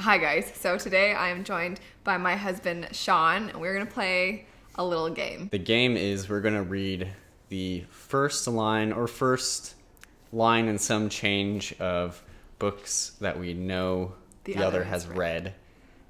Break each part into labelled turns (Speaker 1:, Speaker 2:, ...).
Speaker 1: Hi guys, so today I am joined by my husband Sean, and we're going to play a little game.
Speaker 2: The game is we're going to read the first line and some change of books that we know the other has read,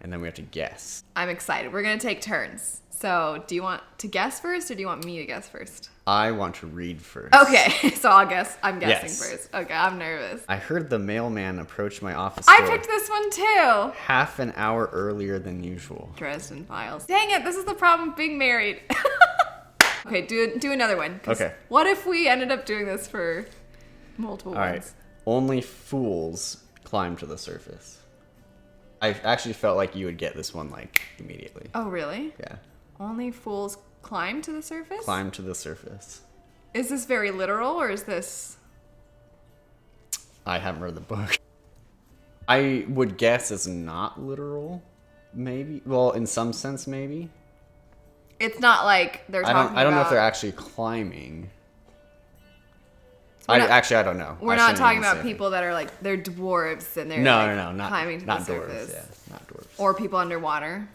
Speaker 2: and then we have to guess.
Speaker 1: I'm excited. We're going to take turns. So do you want to guess first, or do you want me to guess first?
Speaker 2: I want to read first.
Speaker 1: Okay, so I'll guess. I'm guessing first. Okay, I'm nervous.
Speaker 2: I heard the mailman approach my office
Speaker 1: I
Speaker 2: door
Speaker 1: picked this one too.
Speaker 2: half an hour earlier than usual.
Speaker 1: Dresden Files. Dang it, this is the problem of being married. Okay, do another one.
Speaker 2: Okay.
Speaker 1: What if we ended up doing this for multiple ones?
Speaker 2: All right. Only fools climb to the surface. I actually felt like you would get this one like immediately.
Speaker 1: Oh, really?
Speaker 2: Yeah.
Speaker 1: Only fools climb to the surface?
Speaker 2: Climb to the surface.
Speaker 1: Is this very literal, or is this...
Speaker 2: I haven't read the book. I would guess it's not literal, maybe. Well, in some sense, maybe.
Speaker 1: It's not like they're talking about...
Speaker 2: I don't know if they're actually climbing. I don't know.
Speaker 1: We're not talking about people that are like, they're dwarves and they're
Speaker 2: not
Speaker 1: climbing to the
Speaker 2: dwarves,
Speaker 1: surface.
Speaker 2: Yeah, not dwarves.
Speaker 1: Or people underwater.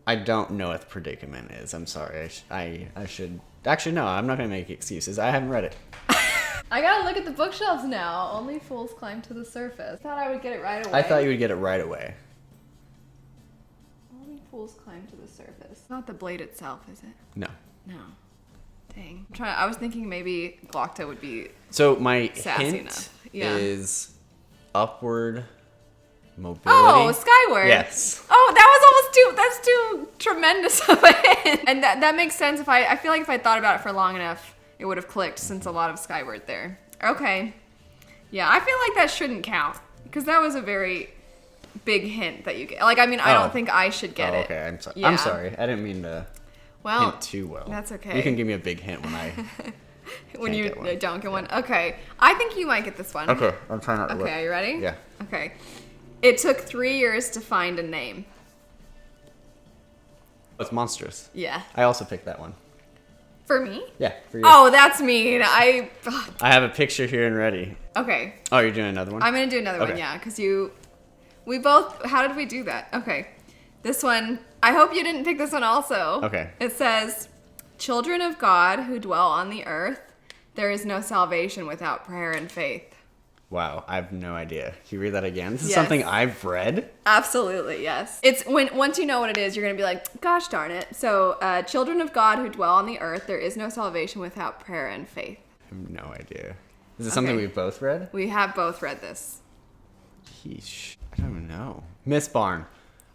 Speaker 2: I don't know what the predicament is. I'm sorry. I should... Actually, no, I'm not going to make excuses. I haven't read it.
Speaker 1: I gotta look at the bookshelves now. Only fools climb to the surface. I thought I would get it right away.
Speaker 2: I thought you would get it right away.
Speaker 1: Only fools climb to the surface. It's not the blade itself, is it?
Speaker 2: No.
Speaker 1: No. Dang. I was thinking maybe Glockta would be
Speaker 2: So my
Speaker 1: sassy
Speaker 2: hint
Speaker 1: enough. Yeah.
Speaker 2: is upward mobility.
Speaker 1: Oh, Skyward.
Speaker 2: Yes.
Speaker 1: Oh, that's too tremendous of a hint. And that makes sense. I feel like if I thought about it for long enough, it would have clicked, since a lot of Skyward there. Okay. Yeah, I feel like that shouldn't count, because that was a very big hint that you get. Like, I mean, I don't think I should get it.
Speaker 2: Okay, I'm sorry.
Speaker 1: Yeah.
Speaker 2: I'm sorry. I didn't mean to hint too well.
Speaker 1: That's okay.
Speaker 2: You can give me a big hint when I
Speaker 1: when you
Speaker 2: get one.
Speaker 1: don't get one. Okay. I think you might get this one.
Speaker 2: Okay, I'm trying not to look.
Speaker 1: Okay, are you ready?
Speaker 2: Yeah.
Speaker 1: Okay. It took 3 years to find a name.
Speaker 2: It's monstrous.
Speaker 1: Yeah.
Speaker 2: I also picked that one.
Speaker 1: For me?
Speaker 2: Yeah, for you.
Speaker 1: Oh, that's mean.
Speaker 2: I have a picture here and ready.
Speaker 1: Okay.
Speaker 2: Oh, you're doing another one?
Speaker 1: I'm going to do another one, yeah, because we both, how did we do that? Okay. This one, I hope you didn't pick this one also.
Speaker 2: Okay.
Speaker 1: It says, children of God who dwell on the earth, there is no salvation without prayer and faith.
Speaker 2: Wow, I have no idea. Can you read that again? This is
Speaker 1: Yes.
Speaker 2: something I've read?
Speaker 1: Absolutely, yes. It's once you know what it is, you're going to be like, gosh darn it. So, children of God who dwell on the earth, there is no salvation without prayer and faith.
Speaker 2: I have no idea. Is it something we've both read?
Speaker 1: We have both read this.
Speaker 2: Yeesh. I don't even know. Miss Barn.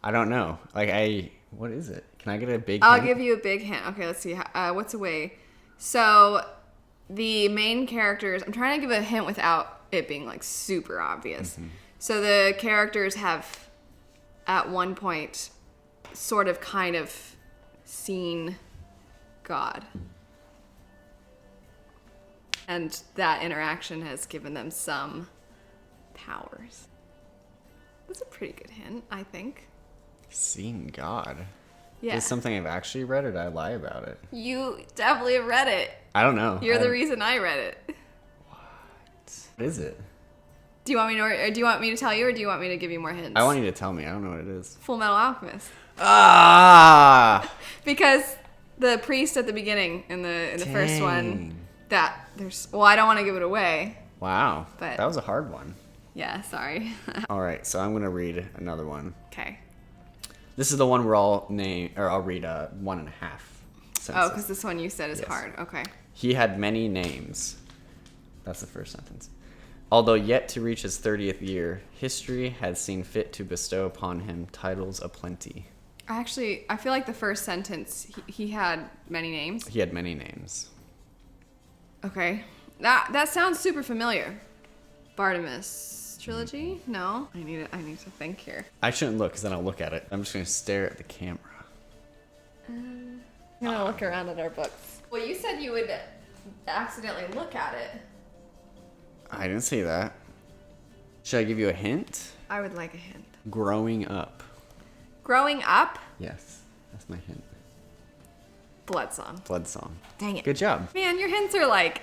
Speaker 2: I don't know. What is it? Can I get a big
Speaker 1: I'll
Speaker 2: hint?
Speaker 1: give you a big hint. Okay, let's see. What's a way? So, the main characters, I'm trying to give a hint without it being like super obvious. Mm-hmm. So the characters have at one point sort of kind of seen God. And that interaction has given them some powers. That's a pretty good hint, I think.
Speaker 2: Seen God.
Speaker 1: Yeah.
Speaker 2: Is it something I've actually read, or did I lie about it?
Speaker 1: You definitely have read it.
Speaker 2: I don't know.
Speaker 1: You're the reason I read it.
Speaker 2: What is it?
Speaker 1: Do you want me to tell you, or do you want me to give you more hints?
Speaker 2: I want you to tell me. I don't know what it is.
Speaker 1: Full Metal Alchemist.
Speaker 2: Ah!
Speaker 1: Because the priest at the beginning in the first one, I don't want to give it away.
Speaker 2: Wow.
Speaker 1: But
Speaker 2: that was a hard one.
Speaker 1: Yeah, sorry.
Speaker 2: All right, so I'm gonna read another one.
Speaker 1: Okay.
Speaker 2: This is the one where I'll read 1.5 sentences.
Speaker 1: Oh, because this one you said is hard. Okay.
Speaker 2: He had many names. That's the first sentence. Although yet to reach his 30th year, history had seen fit to bestow upon him titles aplenty.
Speaker 1: I feel like the first sentence, he had many names.
Speaker 2: He had many names.
Speaker 1: Okay. That sounds super familiar. Bartimaeus trilogy? No? I need to think here.
Speaker 2: I shouldn't look, because then I'll look at it. I'm just going to stare at the camera.
Speaker 1: I'm going to look around at our books. Well, you said you would accidentally look at it.
Speaker 2: I didn't say that. Should I give you a hint?
Speaker 1: I would like a hint.
Speaker 2: Growing up.
Speaker 1: Growing up?
Speaker 2: Yes, that's my hint.
Speaker 1: Blood Song.
Speaker 2: Blood Song.
Speaker 1: Dang it.
Speaker 2: Good job.
Speaker 1: Man, your hints are like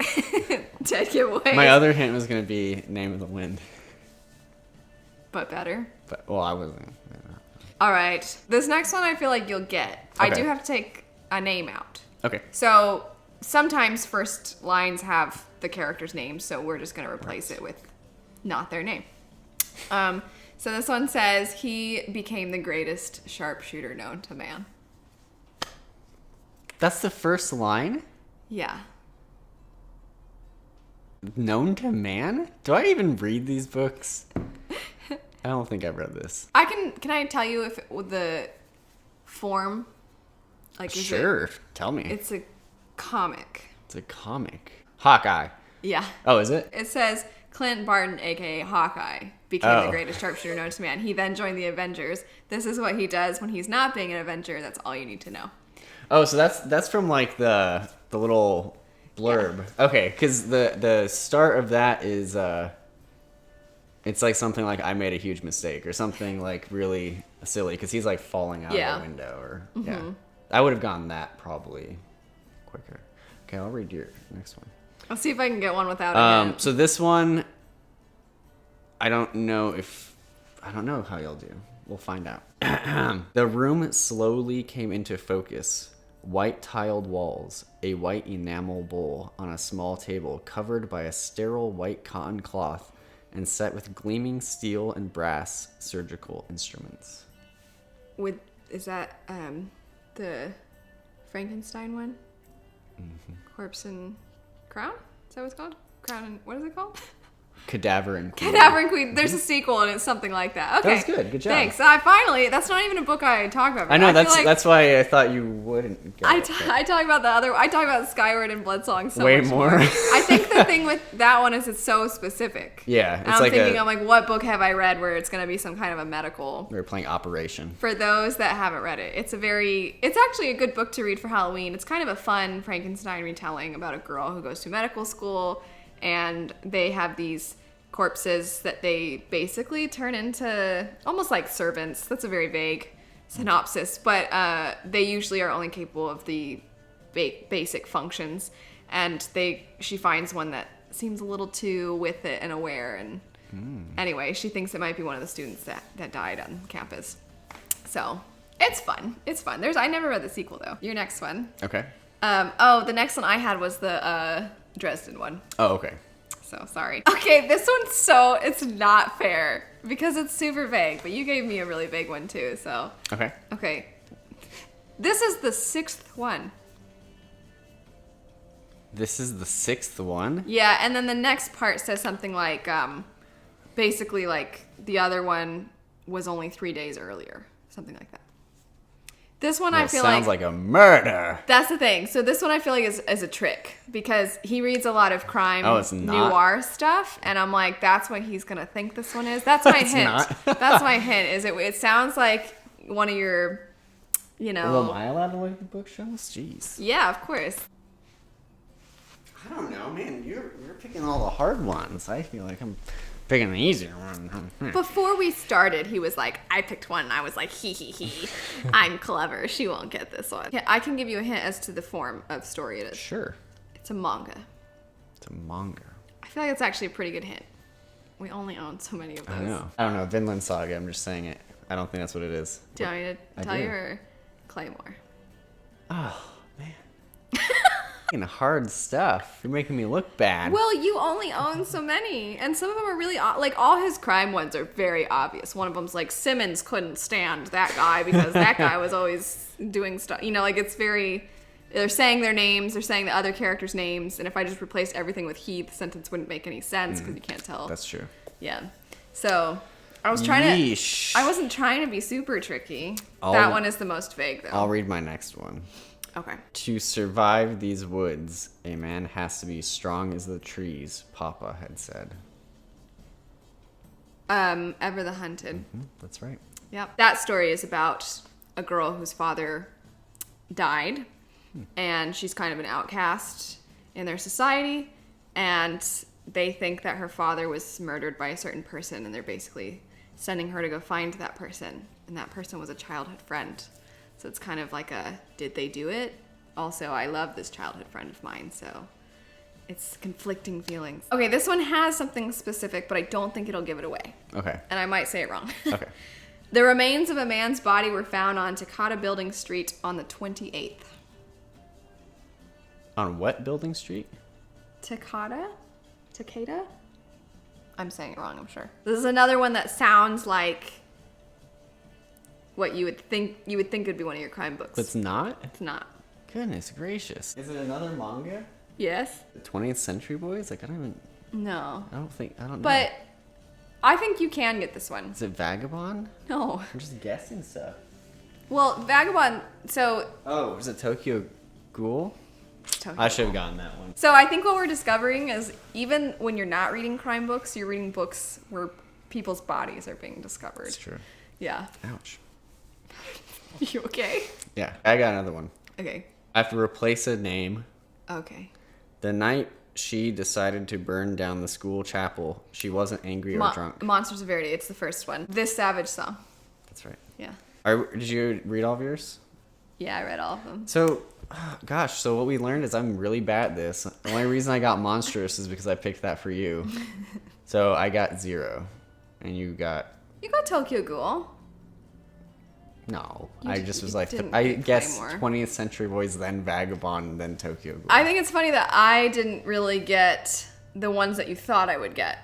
Speaker 1: dead giveaways.
Speaker 2: My other hint was going to be Name of the Wind.
Speaker 1: But better.
Speaker 2: But, well, I wasn't.
Speaker 1: All right. This next one I feel like you'll get. Okay. I do have to take a name out.
Speaker 2: Okay.
Speaker 1: So sometimes first lines have the character's name, so we're just going to replace it with not their name. So this one says, he became the greatest sharpshooter known to man.
Speaker 2: That's the first line?
Speaker 1: Yeah.
Speaker 2: Known to man? Do I even read these books? I don't think I've read this.
Speaker 1: Can I tell you if the form? Like,
Speaker 2: sure. Tell me.
Speaker 1: It's a comic.
Speaker 2: It's a comic. Hawkeye.
Speaker 1: Yeah.
Speaker 2: Oh, is it?
Speaker 1: It says, Clint Barton, a.k.a. Hawkeye, became the greatest sharpshooter known to man. He then joined the Avengers. This is what he does when he's not being an Avenger. That's all you need to know.
Speaker 2: Oh, so that's from like the little blurb. Yeah. Okay, because the start of that is it's like something like, I made a huge mistake or something like really silly because he's like falling out of the window or yeah. I would have gotten that probably quicker. Okay, I'll read your next one.
Speaker 1: I'll see if I can get one without a hint.
Speaker 2: So this one, I don't know how you'll do. We'll find out. The room slowly came into focus. White tiled walls, a white enamel bowl on a small table covered by a sterile white cotton cloth and set with gleaming steel and brass surgical instruments.
Speaker 1: Is that the Frankenstein one? Mm-hmm. Corpse and Crown? Is that what it's called? Crown and... What is it called?
Speaker 2: Cadaver and Queen.
Speaker 1: Cadaver and Queen. There's a sequel and it's something like that. Okay.
Speaker 2: That's good. Good job.
Speaker 1: Thanks. That's not even a book I talk about.
Speaker 2: I know. That's why I thought you wouldn't get it.
Speaker 1: I talk about SKYWARD and Bloodsong so
Speaker 2: way
Speaker 1: much
Speaker 2: more.
Speaker 1: I think the thing with that one is it's so specific.
Speaker 2: Yeah. It's
Speaker 1: I'm like, what book have I read where it's going to be some kind of a medical...
Speaker 2: We're playing Operation. For
Speaker 1: those that haven't read it, it's actually a good book to read for Halloween. It's kind of a fun Frankenstein retelling about a girl who goes to medical school and they have these corpses that they basically turn into almost like servants. That's a very vague synopsis, but they usually are only capable of the basic functions. And she finds one that seems a little too with it and aware. And anyway, she thinks it might be one of the students that died on campus. So it's fun. It's fun. I never read the sequel though. Your next one.
Speaker 2: Okay.
Speaker 1: The next one I had was the Dresden one.
Speaker 2: Oh, okay.
Speaker 1: So sorry. Okay, this one's it's not fair because it's super vague, but you gave me a really vague one too, so. Okay. This is the 6th one.
Speaker 2: This is the 6th one?
Speaker 1: Yeah, and then the next part says something like, basically like the other one was only 3 days earlier. Something like that. This one I feel
Speaker 2: sounds like a murder.
Speaker 1: That's the thing. So this one I feel like is a trick because he reads a lot of crime noir stuff, and I'm like, that's what he's gonna think this one is. That's my hint. That's my hint. It sounds like one of your,
Speaker 2: Well, am I allowed to look at the bookshelves? Jeez.
Speaker 1: Yeah, of course.
Speaker 2: I don't know, man. You're picking all the hard ones. I feel like I'm picking the easier one.
Speaker 1: Before we started, he was like, I picked one, and I was like, he. I'm clever. She won't get this one. I can give you a hint as to the form of story it is.
Speaker 2: Sure.
Speaker 1: It's a manga.
Speaker 2: It's a manga.
Speaker 1: I feel like it's actually a pretty good hint. We only own so many of those.
Speaker 2: I don't know. Vinland Saga. I'm just saying it. I don't think that's what it is.
Speaker 1: Do you want me to tell you or Claymore?
Speaker 2: Oh, man. Hard stuff. You're making me look bad.
Speaker 1: Well, you only own so many, and some of them are really like all his crime ones are very obvious. One of them's like Simmons couldn't stand that guy because that guy was always doing stuff. Like it's very. They're saying their names. They're saying the other characters' names, and if I just replaced everything with he, the sentence wouldn't make any sense because you can't tell.
Speaker 2: That's true.
Speaker 1: Yeah. So I was trying to. I wasn't trying to be super tricky. That one is the most vague, though.
Speaker 2: I'll read my next one.
Speaker 1: Okay.
Speaker 2: To survive these woods, a man has to be strong as the trees, Papa had said.
Speaker 1: Ever the Hunted.
Speaker 2: Mm-hmm, that's right.
Speaker 1: Yep. That story is about a girl whose father died, and she's kind of an outcast in their society, and they think that her father was murdered by a certain person, and they're basically sending her to go find that person, and that person was a childhood friend. So it's kind of like did they do it? Also, I love this childhood friend of mine, so It's conflicting feelings. Okay, this one has something specific, but I don't think it'll give it away.
Speaker 2: Okay.
Speaker 1: And I might say it wrong.
Speaker 2: Okay.
Speaker 1: The remains of a man's body were found on Takata Building Street on the 28th.
Speaker 2: On what building street?
Speaker 1: Takata? I'm saying it wrong, I'm sure. This is another one that sounds like what you would think would be one of your crime books.
Speaker 2: It's not?
Speaker 1: It's not.
Speaker 2: Goodness gracious. Is it another manga?
Speaker 1: Yes.
Speaker 2: The 20th Century Boys? Like, I don't
Speaker 1: No.
Speaker 2: know.
Speaker 1: But I think you can get this one.
Speaker 2: Is it Vagabond?
Speaker 1: No.
Speaker 2: I'm just guessing stuff.
Speaker 1: Well, Vagabond, so...
Speaker 2: Oh, is it Tokyo Ghoul?
Speaker 1: Tokyo
Speaker 2: I should have
Speaker 1: Ghoul.
Speaker 2: gotten that one.
Speaker 1: So I think what we're discovering is even when you're not reading crime books, you're reading books where people's bodies are being discovered.
Speaker 2: That's true.
Speaker 1: Yeah.
Speaker 2: Ouch.
Speaker 1: You okay?
Speaker 2: Yeah, I got another one.
Speaker 1: Okay.
Speaker 2: I have to replace a name.
Speaker 1: Okay.
Speaker 2: The night she decided to burn down the school chapel, she wasn't angry or drunk.
Speaker 1: Monsters of Verity, it's the first one. This Savage song.
Speaker 2: That's right.
Speaker 1: Yeah.
Speaker 2: Did you read all of yours?
Speaker 1: Yeah, I read all of them.
Speaker 2: So, gosh, so what we learned is I'm really bad at this. The only reason I got Monstrous is because I picked that for you. So I got 0. And you got...
Speaker 1: You got Tokyo Ghoul.
Speaker 2: No.
Speaker 1: You
Speaker 2: I just was like,
Speaker 1: didn't
Speaker 2: I
Speaker 1: pick
Speaker 2: guess
Speaker 1: Claymore.
Speaker 2: 20th Century Boys, then Vagabond, then Tokyo Ghoul.
Speaker 1: I think it's funny that I didn't really get the ones that you thought I would get.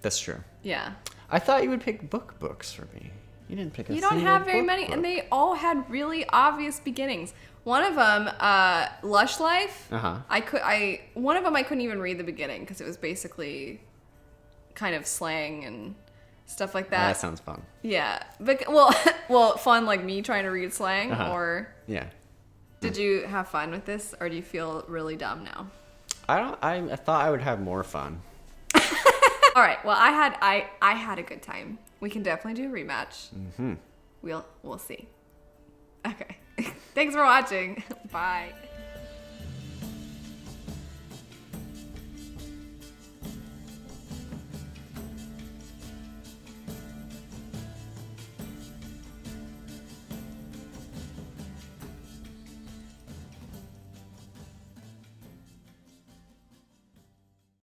Speaker 2: That's true.
Speaker 1: Yeah.
Speaker 2: I thought you would pick books for me. You didn't pick a
Speaker 1: You don't
Speaker 2: single
Speaker 1: have very
Speaker 2: book
Speaker 1: many,
Speaker 2: book.
Speaker 1: and they all had really obvious beginnings. One of them, Lush Life. One of them I couldn't even read the beginning because it was basically kind of slang and stuff like that.
Speaker 2: That sounds fun.
Speaker 1: Yeah, but well, fun like me trying to read slang, or
Speaker 2: yeah.
Speaker 1: Did you have fun with this, or do you feel really dumb now?
Speaker 2: I thought I would have more fun.
Speaker 1: All right. Well, I had a good time. We can definitely do a rematch.
Speaker 2: Mm-hmm.
Speaker 1: We'll see. Okay. Thanks for watching. Bye.